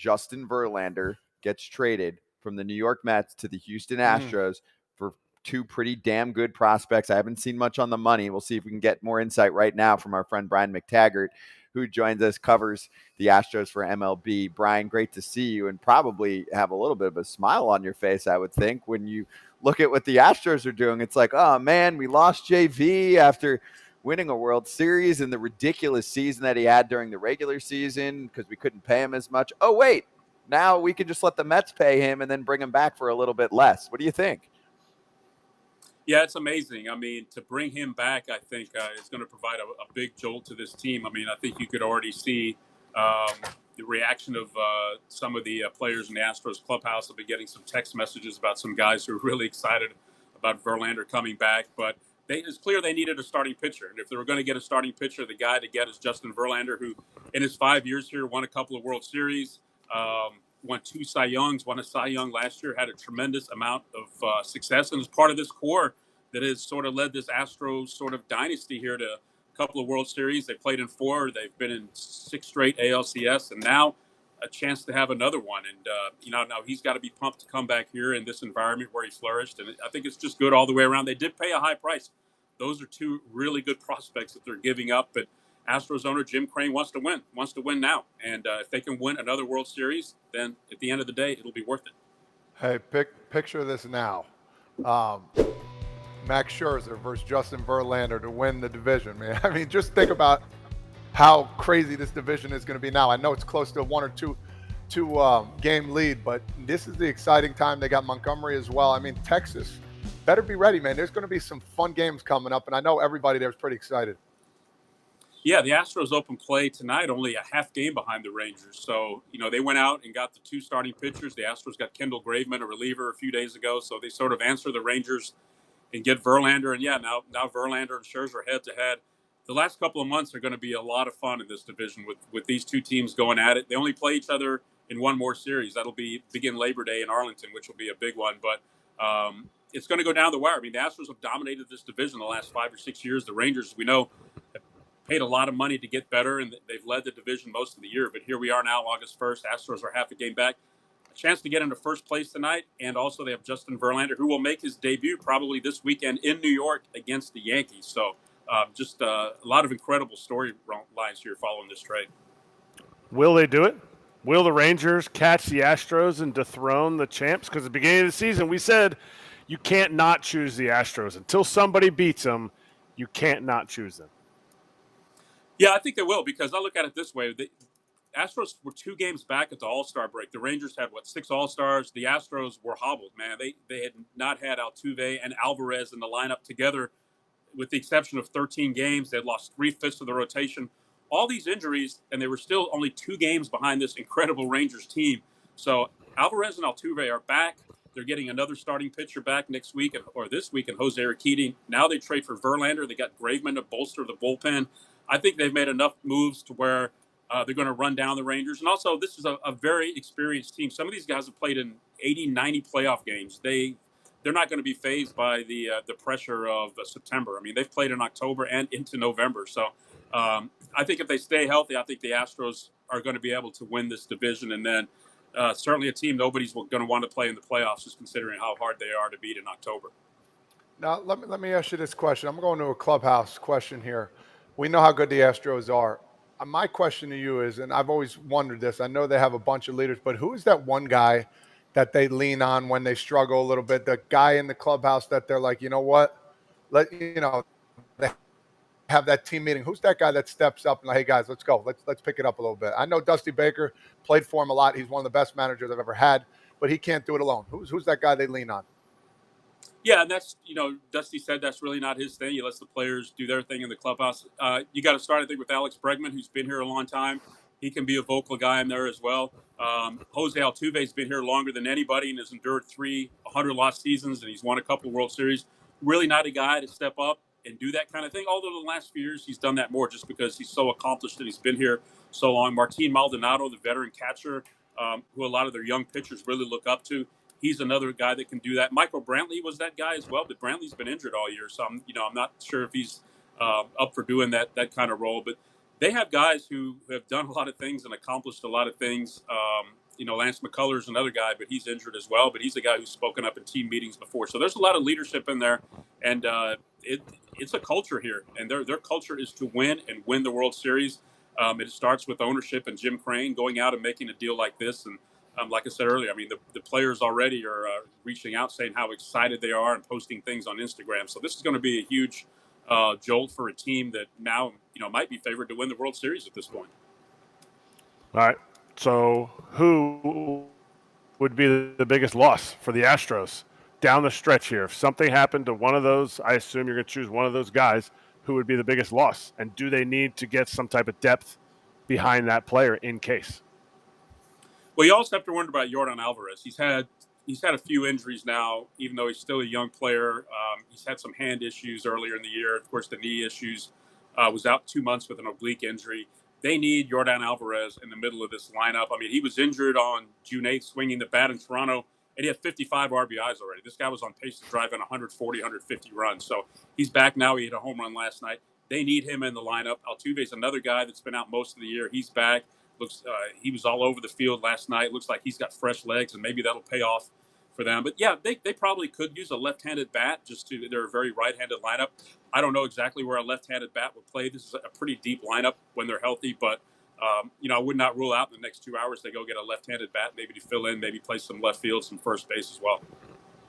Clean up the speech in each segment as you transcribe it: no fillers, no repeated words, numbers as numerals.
Justin Verlander gets traded from the New York Mets to the Houston Astros for two pretty damn good prospects. I haven't seen much on the money. We'll see if we can get more insight right now from our friend Brian McTaggart, who joins us, covers the Astros for MLB. Brian, great to see you, and probably have a little bit of a smile on your face, I would think, when you look at what the Astros are doing. It's like, oh man, we lost JV after winning a World Series and the ridiculous season that he had during the regular season because we couldn't pay him as much. Oh, wait, now we can just let the Mets pay him and then bring him back for a little bit less. What do you think? Yeah, it's amazing. I mean, to bring him back, I think is going to provide a big jolt to this team. I mean, I think you could already see the reaction of some of the players in the Astros clubhouse. I've been getting some text messages about some guys who are really excited about Verlander coming back. But it's clear they needed a starting pitcher. And if they were going to get a starting pitcher, the guy to get is Justin Verlander, who in his 5 years here won a couple of World Series, won 2 Cy Youngs, won a Cy Young last year, had a tremendous amount of success, and is part of this core that has sort of led this Astros sort of dynasty here to a couple of World Series. They played in 4. They've been in 6 straight ALCS, and now a chance to have another one. And, now he's got to be pumped to come back here in this environment where he flourished. And I think it's just good all the way around. They did pay a high price. Those are 2 really good prospects that they're giving up. But Astros owner Jim Crane wants to win now. And if they can win another World Series, then at the end of the day, it'll be worth it. Hey, picture this now. Max Scherzer versus Justin Verlander to win the division, man. I mean, just think about how crazy this division is going to be now. I know it's close to a 1 or 2 game lead, but this is the exciting time. They got Montgomery as well. I mean, Texas better be ready, man. There's going to be some fun games coming up, and I know everybody there is pretty excited. Yeah, the Astros open play tonight, only a half game behind the Rangers. So, they went out and got the 2 starting pitchers. The Astros got Kendall Graveman, a reliever, a few days ago. So they sort of answer the Rangers and get Verlander. And, yeah, now Verlander and Scherzer head-to-head. The last couple of months are going to be a lot of fun in this division with these 2 teams going at it. They only play each other in one more series. That'll begin Labor Day in Arlington, which will be a big one. But it's going to go down the wire. I mean, the Astros have dominated this division the last 5 or 6 years. The Rangers, we know, have paid a lot of money to get better, and they've led the division most of the year. But here we are now, August 1st. Astros are half a game back. A chance to get into first place tonight, and also they have Justin Verlander, who will make his debut probably this weekend in New York against the Yankees. So just a lot of incredible storylines here following this trade. Will they do it? Will the Rangers catch the Astros and dethrone the champs? Because at the beginning of the season, we said you can't not choose the Astros. Until somebody beats them, you can't not choose them. Yeah, I think they will, because I look at it this way. The Astros were 2 games back at the All-Star break. The Rangers had, 6 All-Stars? The Astros were hobbled, man. They had not had Altuve and Alvarez in the lineup together, with the exception of 13 games. They had lost 3/5 of the rotation. All these injuries, and they were still only 2 games behind this incredible Rangers team. So Alvarez and Altuve are back. They're getting another starting pitcher back next week or this week in Jose Urquidy. Now they trade for Verlander. They got Graveman to bolster the bullpen. I think they've made enough moves to where they're going to run down the Rangers. And also, this is a very experienced team. Some of these guys have played in 80, 90 playoff games. They're not going to be fazed by the pressure of September. I mean, they've played in October and into November. So I think if they stay healthy, I think the Astros are going to be able to win this division. And then certainly a team nobody's going to want to play in the playoffs, just considering how hard they are to beat in October. Now, let me ask you this question. I'm going to a clubhouse question here. We know how good the Astros are. My question to you is, and I've always wondered this, I know they have a bunch of leaders, but who is that one guy that they lean on when they struggle a little bit, the guy in the clubhouse that they're like, you know what, they have that team meeting. Who's that guy that steps up and like, hey guys, let's go. Let's pick it up a little bit. I know Dusty Baker played for him a lot. He's one of the best managers I've ever had, but he can't do it alone. Who's that guy they lean on? Yeah, and that's, Dusty said that's really not his thing. He lets the players do their thing in the clubhouse. You got to start, I think, with Alex Bregman, who's been here a long time. He can be a vocal guy in there as well. Jose Altuve's been here longer than anybody and has endured 300-loss seasons, and he's won a couple of World Series. Really not a guy to step up and do that kind of thing. Although the last few years he's done that more just because he's so accomplished and he's been here so long. Martin Maldonado, the veteran catcher, who a lot of their young pitchers really look up to, he's another guy that can do that. Michael Brantley was that guy as well, but Brantley's been injured all year, so I'm not sure if he's up for doing that kind of role. But they have guys who have done a lot of things and accomplished a lot of things Lance McCullers another guy, but he's injured as well. But he's a guy who's spoken up in team meetings before. So there's a lot of leadership in there, and it's a culture here, and their culture is to win and win the World Series. It starts with ownership and Jim Crane going out and making a deal like this. And like I said earlier, I mean, the players already are reaching out saying how excited they are and posting things on Instagram. So this is going to be a huge jolt for a team that now, might be favored to win the World Series at this point. All right. So who would be the biggest loss for the Astros down the stretch here? If something happened to one of those, I assume you're going to choose one of those guys. Who would be the biggest loss? And do they need to get some type of depth behind that player in case? Well, you also have to wonder about Yordan Alvarez. He's had a few injuries now, even though he's still a young player. He's had some hand issues earlier in the year. Of course, the knee issues. Was out 2 months with an oblique injury. They need Yordan Alvarez in the middle of this lineup. I mean, he was injured on June 8th swinging the bat in Toronto, and he had 55 RBIs already. This guy was on pace to drive in 140, 150 runs. So he's back now. He hit a home run last night. They need him in the lineup. Altuve's another guy that's been out most of the year. He's back. He was all over the field last night. Looks like he's got fresh legs, and maybe that'll pay off for them. But yeah, they probably could use a left-handed bat. They're a very right-handed lineup. I don't know exactly where a left-handed bat would play. This is a pretty deep lineup when they're healthy, but I would not rule out in the next 2 hours they go get a left-handed bat, maybe to fill in, maybe play some left field, some first base as well.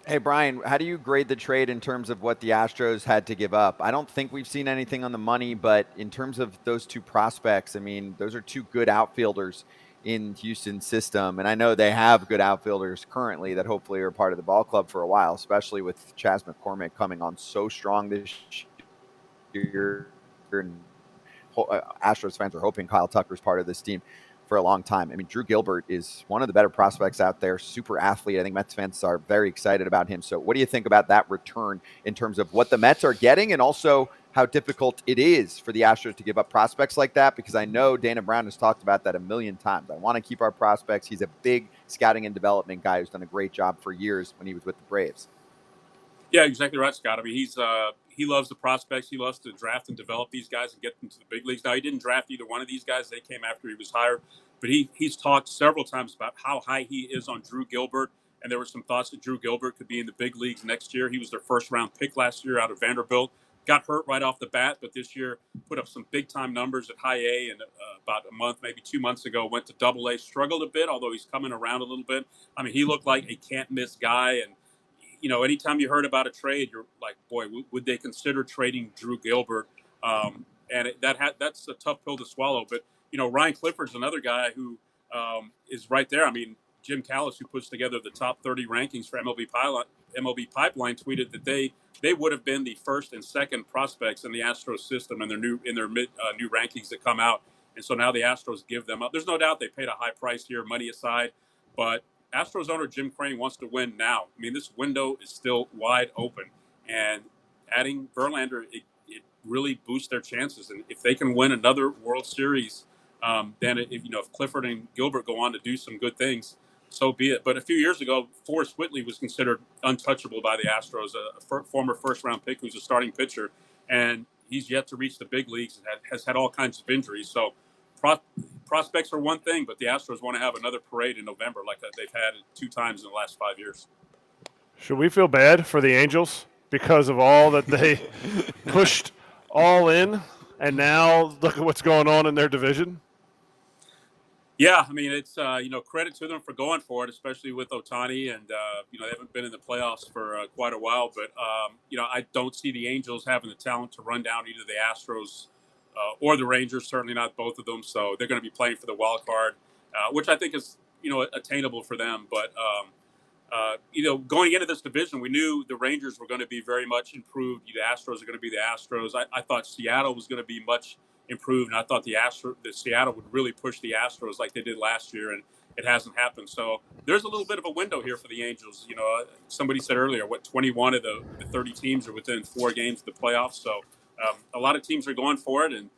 Hey, Brian, how do you grade the trade in terms of what the Astros had to give up? I don't think we've seen anything on the money, but in terms of those two prospects, I mean, those are two good outfielders in Houston's system. And I know they have good outfielders currently that hopefully are part of the ball club for a while, especially with Chas McCormick coming on so strong this year. And Astros fans are hoping Kyle Tucker's part of this team for a long time. I mean, Drew Gilbert is one of the better prospects out there, super athlete. I think Mets fans are very excited about him. So what do you think about that return in terms of what the Mets are getting and also how difficult it is for the Astros to give up prospects like that? Because I know Dana Brown has talked about that a million times. I want to keep our prospects. He's a big scouting and development guy who's done a great job for years when he was with the Braves. Yeah, exactly right, Scott. I mean, he loves the prospects. He loves to draft and develop these guys and get them to the big leagues. Now, he didn't draft either one of these guys. They came after he was hired. But he's talked several times about how high he is on Drew Gilbert. And there were some thoughts that Drew Gilbert could be in the big leagues next year. He was their first-round pick last year out of Vanderbilt. Got hurt right off the bat, but this year put up some big-time numbers at high A. And about a month, maybe 2 months ago, went to double A. Struggled a bit, although he's coming around a little bit. I mean, he looked like a can't-miss guy. And anytime you heard about a trade, you're like, boy, would they consider trading Drew Gilbert? That's a tough pill to swallow. But, Ryan Clifford's another guy who is right there. I mean, Jim Callis, who puts together the top 30 rankings for MLB Pipeline, tweeted that they would have been the first and second prospects in the Astros system in their new rankings that come out. And so now the Astros give them up. There's no doubt they paid a high price here, money aside, but Astros owner Jim Crane wants to win now. I mean, this window is still wide open, and adding Verlander, it really boosts their chances. And if they can win another World Series, then if Clifford and Gilbert go on to do some good things, so be it. But a few years ago, Forrest Whitley was considered untouchable by the Astros, a former first-round pick who's a starting pitcher, and he's yet to reach the big leagues and has had all kinds of injuries. So prospects are one thing, but the Astros want to have another parade in November like they've had 2 times in the last 5 years. Should we feel bad for the Angels because of all that they pushed all in, and now look at what's going on in their division? Yeah, I mean, it's, credit to them for going for it, especially with Ohtani. And, they haven't been in the playoffs for quite a while. But, I don't see the Angels having the talent to run down either the Astros or the Rangers, certainly not both of them. So they're going to be playing for the wild card, which I think is, attainable for them. But, going into this division, we knew the Rangers were going to be very much improved. The Astros are going to be the Astros. I thought Seattle was going to be much improved, and I thought that Seattle would really push the Astros like they did last year, and it hasn't happened. So there's a little bit of a window here for the Angels. Somebody said earlier, 21 of the 30 teams are within 4 games of the playoffs. So a lot of teams are going for it, and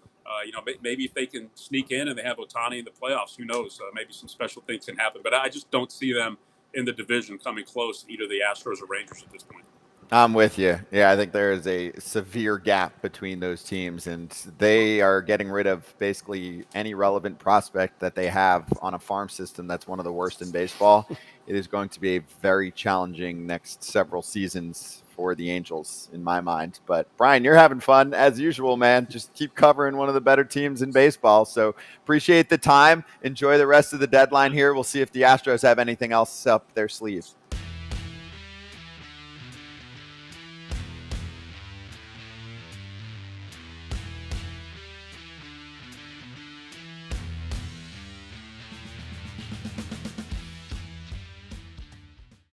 maybe if they can sneak in and they have Ohtani in the playoffs, who knows? Maybe some special things can happen. But I just don't see them in the division coming close, either the Astros or Rangers at this point. I'm with you. Yeah, I think there is a severe gap between those teams, and they are getting rid of basically any relevant prospect that they have on a farm system that's one of the worst in baseball. It is going to be a very challenging next several seasons for the Angels, in my mind. But Brian, you're having fun as usual, man. Just keep covering one of the better teams in baseball. So appreciate the time. Enjoy the rest of the deadline here. We'll see if the Astros have anything else up their sleeves.